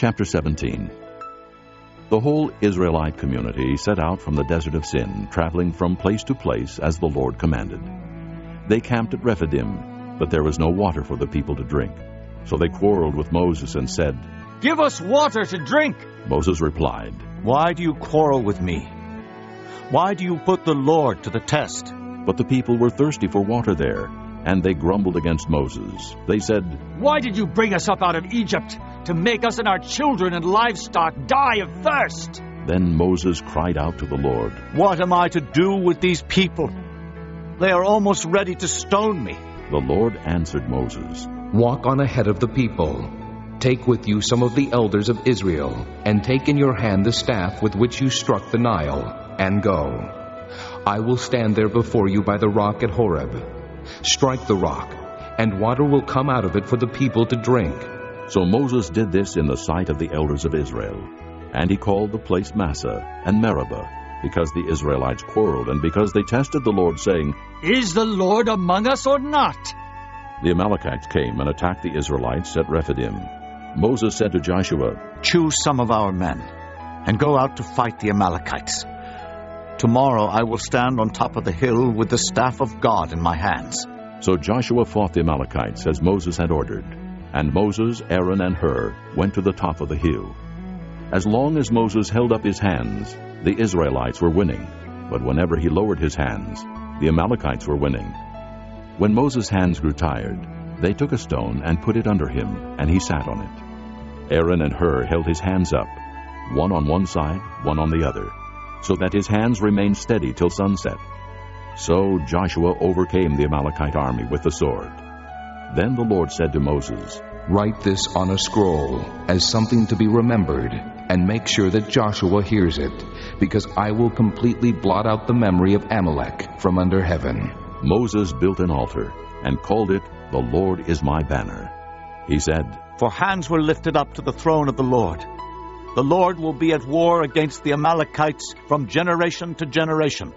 Chapter 17. The whole Israelite community set out from the desert of Sin, traveling from place to place as the Lord commanded. They camped at Rephidim, but there was no water for the people to drink. So they quarreled with Moses and said, "Give us water to drink." Moses replied, "Why do you quarrel with me? Why do you put the Lord to the test?" But the people were thirsty for water there, and they grumbled against Moses. They said, "Why did you bring us up out of Egypt to make us and our children and livestock die of thirst?" Then Moses cried out to the Lord, "What am I to do with these people? They are almost ready to stone me." The Lord answered Moses, "Walk on ahead of the people. Take with you some of the elders of Israel, and take in your hand the staff with which you struck the Nile, and go. I will stand there before you by the rock at Horeb. Strike the rock, and water will come out of it for the people to drink." So Moses did this in the sight of the elders of Israel. And he called the place Massah and Meribah, because the Israelites quarreled, and because they tested the Lord, saying, "Is the Lord among us or not?" The Amalekites came and attacked the Israelites at Rephidim. Moses said to Joshua, "Choose some of our men, and go out to fight the Amalekites. Tomorrow I will stand on top of the hill with the staff of God in my hands." So Joshua fought the Amalekites as Moses had ordered. And Moses, Aaron, and Hur went to the top of the hill. As long as Moses held up his hands, the Israelites were winning. But whenever he lowered his hands, the Amalekites were winning. When Moses' hands grew tired, they took a stone and put it under him, and he sat on it. Aaron and Hur held his hands up, one on one side, one on the other, so that his hands remained steady till sunset. So Joshua overcame the Amalekite army with the sword. Then the Lord said to Moses, "Write this on a scroll as something to be remembered, and make sure that Joshua hears it, because I will completely blot out the memory of Amalek from under heaven." Moses built an altar and called it, "The Lord is my banner." He said, "For hands were lifted up to the throne of the Lord. The Lord will be at war against the Amalekites from generation to generation."